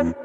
What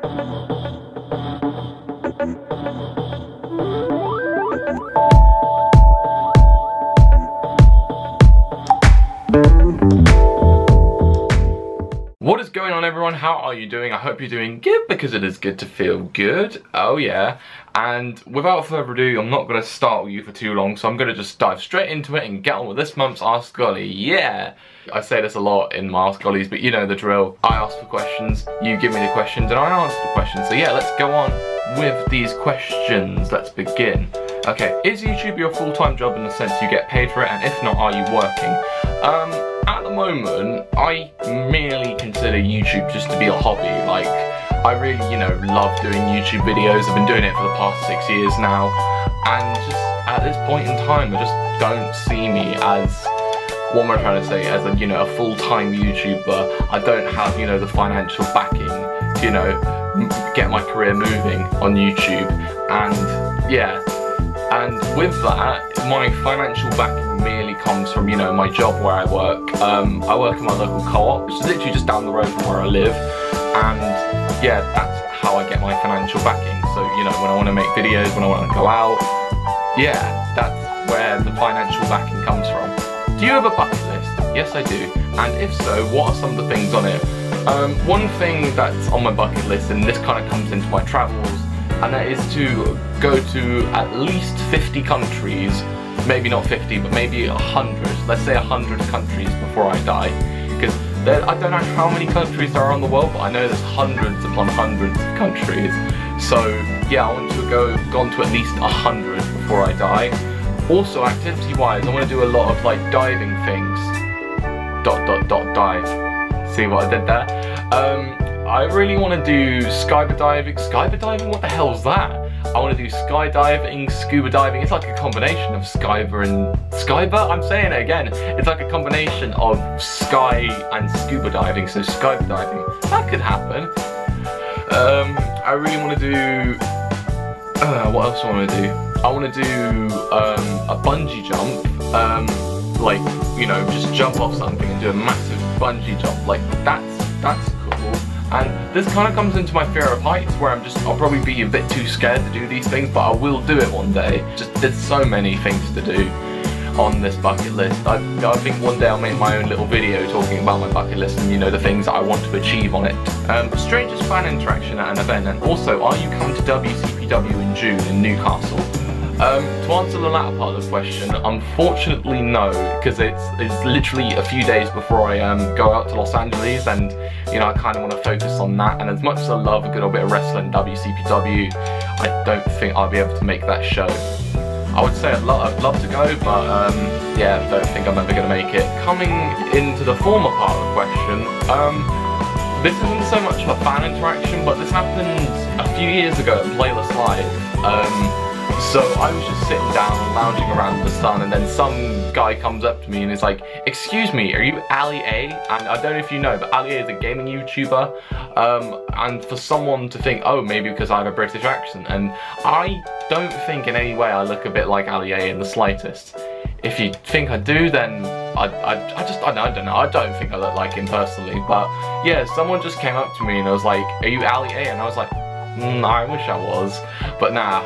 is going on, everyone? How are you doing? I hope you're doing good, because it is good to feel good. Oh yeah. And without further ado, I'm not going to startle you for too long, so I'm going to just dive straight into it and get on with this month's Ask Golly. Yeah! I say this a lot in my Ask Gollies, but you know the drill. I ask for questions, you give me the questions, and I answer the questions. So yeah, let's go on with these questions. Let's begin. Okay, is YouTube your full-time job in the sense you get paid for it, and if not, are you working? At the moment, I merely consider YouTube just to be a hobby. Like, I really, you know, love doing YouTube videos. I've been doing it for the past 6 years now, and just at this point in time, I just don't see me as, what am I trying to say, as a, you know, a full-time YouTuber. I don't have, you know, the financial backing to, you know, get my career moving on YouTube, and yeah. And with that, my financial backing merely comes from, you know, my job where I work. I work in my local co-op, which is literally just down the road from where I live. And yeah, that's how I get my financial backing. So, you know, when I want to make videos, when I want to go out, yeah, that's where the financial backing comes from. Do you have a bucket list? Yes, I do. And if so, what are some of the things on it? One thing that's on my bucket list, and this kind of comes into my travels, and that is to go to at least 50 countries, maybe not 50, but maybe 100, let's say 100 countries before I die, because I don't know how many countries there are in the world, but I know there's hundreds upon hundreds of countries. So yeah, I want to go on to at least 100 before I die. Also, activity-wise, I want to do a lot of like diving things. ... dive. See what I did there? I really want to do scuba diving. Scuba diving? What the hell's that? I want to do skydiving, scuba diving. It's like a combination of scuba and... Scuba? I'm saying it again. It's like a combination of sky and scuba diving, so scuba diving. That could happen. I really want to do... what else do I want to do? I want to do a bungee jump. Like, you know, just jump off something and do a massive bungee jump. Like, that's cool. And this kind of comes into my fear of heights, where I'll probably be a bit too scared to do these things, but I will do it one day. Just, there's so many things to do on this bucket list. I think one day I'll make my own little video talking about my bucket list and, you know, the things that I want to achieve on it. Strangest fan interaction at an event, and also, are you coming to WCPW in June in Newcastle? To answer the latter part of the question, unfortunately no, because it's literally a few days before I go out to Los Angeles, and you know, I kind of want to focus on that. And as much as I love a good old bit of wrestling, WCPW, I don't think I'll be able to make that show. I would say I'd love to go, but yeah, I don't think I'm ever going to make it. Coming into the former part of the question, this isn't so much of a fan interaction, but this happened a few years ago at Playlist Live. So I was just sitting down and lounging around in the sun, and then some guy comes up to me and is like, "Excuse me, are you Ali A?" And I don't know if you know, but Ali A is a gaming YouTuber, and for someone to think, oh, maybe because I have a British accent, and I don't think in any way I look a bit like Ali A in the slightest. If you think I do, then I don't know, I don't think I look like him personally, but yeah, someone just came up to me and I was like, "Are you Ali A?" And I was like, I wish I was, but nah,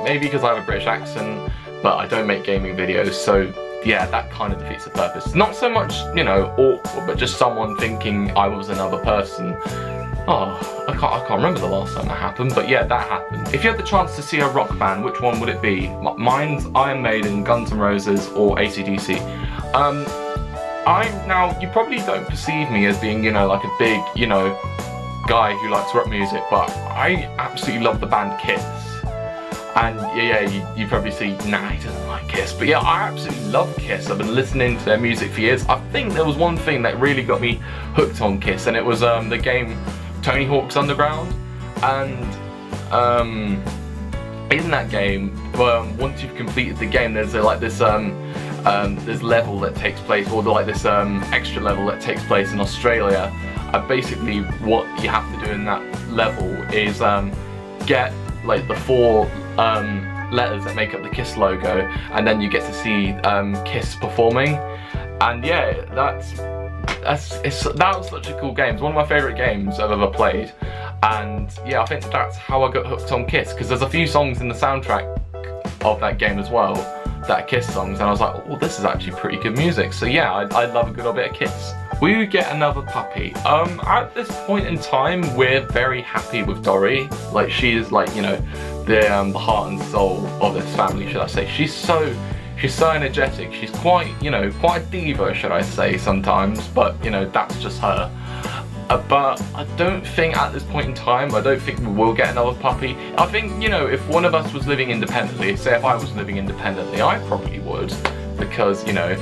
maybe because I have a British accent, but I don't make gaming videos, so yeah, that kind of defeats the purpose. Not so much, you know, awkward, but just someone thinking I was another person. Oh, I can't remember the last time that happened, but yeah, that happened. If you had the chance to see a rock band, which one would it be? Mine's Iron Maiden, Guns N' Roses, or AC/DC. Now, you probably don't perceive me as being, you know, like a big, you know, guy who likes rock music, but I absolutely love the band Kiss. And yeah, you probably see, nah, he doesn't like Kiss, but yeah, I absolutely love Kiss. I've been listening to their music for years. I think there was one thing that really got me hooked on Kiss, and it was the game Tony Hawk's Underground. And in that game, once you've completed the game, there's like this this level that takes place, or like this extra level that takes place in Australia. Basically, what you have to do in that level is get like the 4 letters that make up the Kiss logo, and then you get to see Kiss performing. And yeah, that was such a cool game. It's one of my favourite games I've ever played. And yeah, I think that's how I got hooked on Kiss, because there's a few songs in the soundtrack of that game as well that are Kiss songs, and I was like, oh, this is actually pretty good music. So yeah, I love a good old bit of Kiss. We get another puppy. At this point in time, we're very happy with Dory. Like, she is like, you know, the heart and soul of this family, should I say. She's so energetic. She's quite, you know, quite a diva, should I say, sometimes. But, you know, that's just her. But I don't think at this point in time, I don't think we will get another puppy. I think, you know, if one of us was living independently, say if I was living independently, I probably would. Because, you know,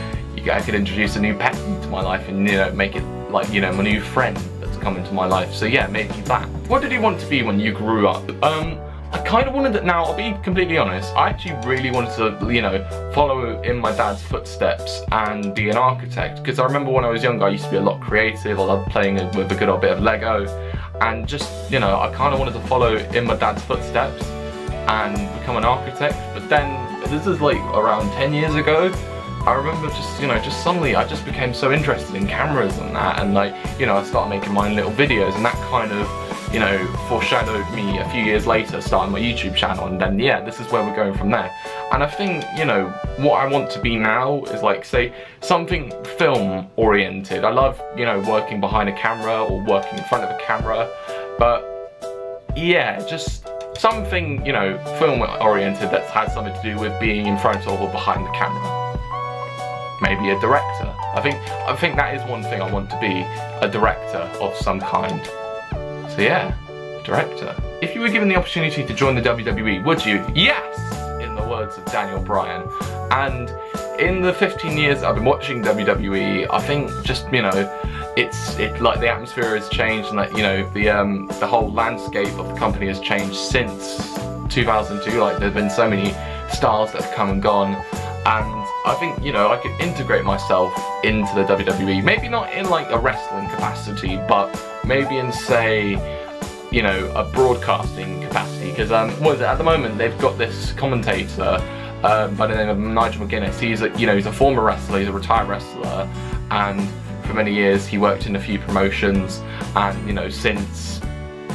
I could introduce a new pet into my life and, you know, make it like, you know, my new friend that's come into my life. So yeah, maybe that. What did you want to be when you grew up? I kind of wanted it. Now, I'll be completely honest, I actually really wanted to, you know, follow in my dad's footsteps and be an architect, because I remember when I was younger I used to be a lot creative. I loved playing with a good old bit of Lego, and just, you know, I kind of wanted to follow in my dad's footsteps and become an architect. But then, this is like around 10 years ago, I remember just, you know, just suddenly I just became so interested in cameras and that, and like, you know, I started making my own little videos, and that kind of, you know, foreshadowed me a few years later starting my YouTube channel, and then yeah, this is where we're going from there. And I think, you know, what I want to be now is like, say, something film oriented. I love, you know, working behind a camera or working in front of a camera, but yeah, just something, you know, film oriented that has something to do with being in front of or behind the camera. Maybe a director. I think that is one thing I want to be, a director of some kind. So yeah, director. If you were given the opportunity to join the WWE, would you? Yes! In the words of Daniel Bryan. And in the 15 years I've been watching WWE, I think just, you know, it's like the atmosphere has changed, and like, you know, the whole landscape of the company has changed since 2002. Like, there's been so many stars that have come and gone, and I think, you know, I could integrate myself into the WWE. Maybe not in like a wrestling capacity, but maybe in, say, you know, a broadcasting capacity. Because what is it, at the moment they've got this commentator by the name of Nigel McGuinness. He's a, you know, he's a former wrestler, he's a retired wrestler, and for many years he worked in a few promotions, and, you know, since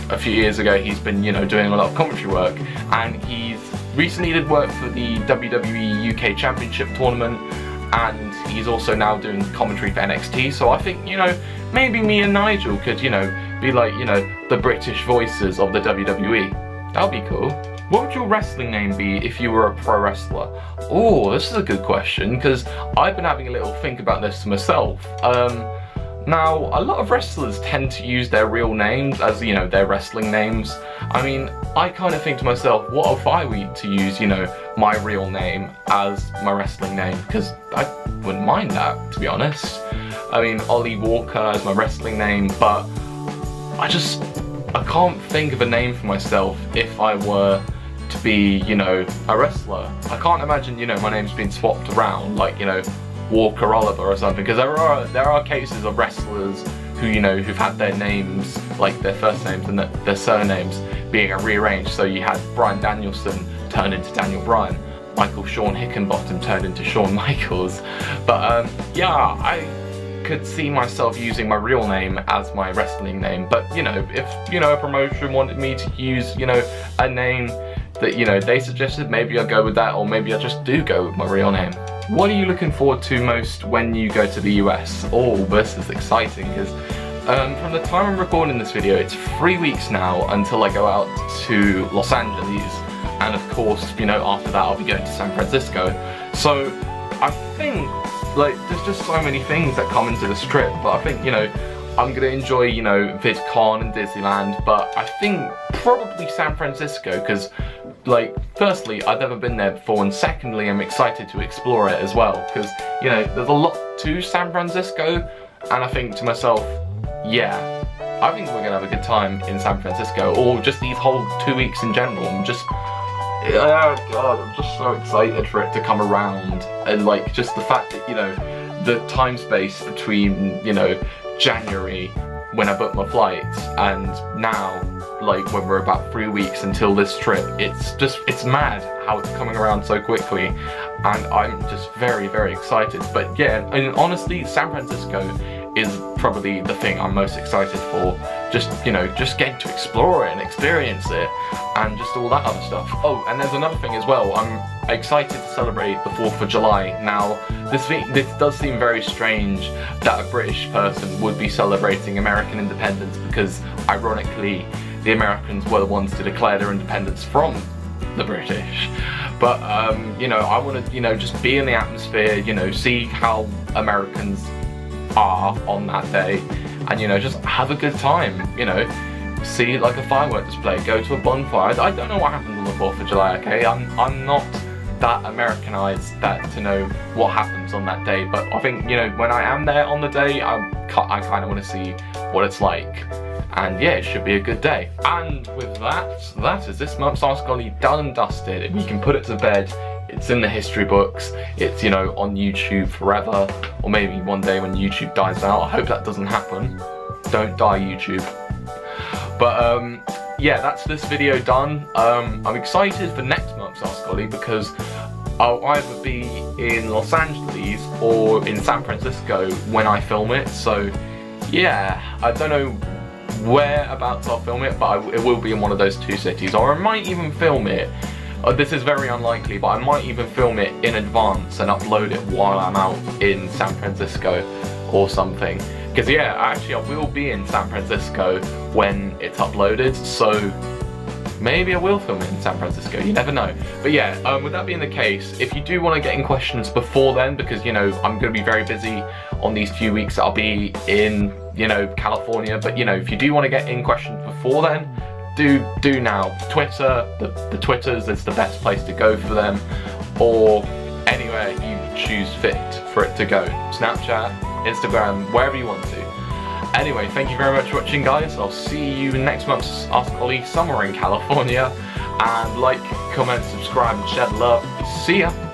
a few years ago he's been, you know, doing a lot of commentary work, and he's recently did work for the WWE UK Championship tournament, and he's also now doing commentary for NXT. So I think, you know, maybe me and Nigel could, you know, be like, you know, the British voices of the WWE. That would be cool. What would your wrestling name be if you were a pro wrestler? Oh, this is a good question, because I've been having a little think about this myself. Now, a lot of wrestlers tend to use their real names as, you know, their wrestling names. I mean, I kind of think to myself, what if I were to use, you know, my real name as my wrestling name? Because I wouldn't mind that, to be honest. I mean, Ollie Walker as my wrestling name, but I can't think of a name for myself if I were to be, you know, a wrestler. I can't imagine, you know, my name's been swapped around, like, you know, Walker Oliver or something, because there are cases of wrestlers who, you know, who've had their names, like their first names and their surnames being rearranged. So you had Bryan Danielson turned into Daniel Bryan, Michael Shawn Hickenbottom turned into Shawn Michaels. But yeah, I could see myself using my real name as my wrestling name. But, you know, if, you know, a promotion wanted me to use, you know, a name that, you know, they suggested, maybe I'll go with that, or maybe I just do go with my real name. What are you looking forward to most when you go to the US? Oh, this is exciting, because from the time I'm recording this video, it's 3 weeks now until I go out to Los Angeles, and of course, you know, after that I'll be going to San Francisco. So I think, like, there's just so many things that come into this trip, but I think, you know, I'm gonna enjoy, you know, VidCon and Disneyland, but I think probably San Francisco, because, like, firstly, I've never been there before, and secondly, I'm excited to explore it as well, because, you know, there's a lot to San Francisco, and I think to myself, yeah, I think we're gonna have a good time in San Francisco, or just these whole 2 weeks in general. I'm just, oh god, I'm just so excited for it to come around, and like, just the fact that, you know, the time space between, you know, January when I booked my flights and now, like, when we're about 3 weeks until this trip, it's mad how it's coming around so quickly, and I'm just very, very excited. But yeah, and honestly, San Francisco is probably the thing I'm most excited for just, you know, just getting to explore it and experience it and just all that other stuff. Oh, and there's another thing as well. I'm excited to celebrate the 4th of July. Now, this does seem very strange that a British person would be celebrating American independence because, ironically, the Americans were the ones to declare their independence from the British. But, you know, I want to, you know, just be in the atmosphere, you know, see how Americans are on that day, and, you know, just have a good time, you know, see like a firework display, go to a bonfire. I don't know what happens on the 4th of July, okay? I'm not that Americanized that to know what happens on that day, but I think, you know, when I am there on the day, I kind of want to see what it's like. And yeah, it should be a good day. And with that is this month's Ask Ollie done and dusted. We can put it to bed. It's in the history books. It's, you know, on YouTube forever. Or maybe one day when YouTube dies out. I hope that doesn't happen. Don't die, YouTube. But yeah, that's this video done. I'm excited for next month's Ask Ollie because I'll either be in Los Angeles or in San Francisco when I film it. So yeah, I don't know whereabouts I'll film it, but it will be in one of those two cities, or I might even film it. This is very unlikely, but I might even film it in advance and upload it while I'm out in San Francisco or something. Because yeah, actually I will be in San Francisco when it's uploaded, so maybe I will film it in San Francisco, you never know. But yeah, with that being the case, if you do want to get in questions before then, because, you know, I'm going to be very busy on these few weeks that I'll be in, you know, California, but, you know, if you do want to get in questions before then, do now. Twitter, the Twitters is the best place to go for them, or anywhere you choose fit for it to go. Snapchat, Instagram, wherever you want to. Anyway, thank you very much for watching, guys. I'll see you in next month's Ask Ollie Summer in California. And like, comment, subscribe, and share the love. See ya!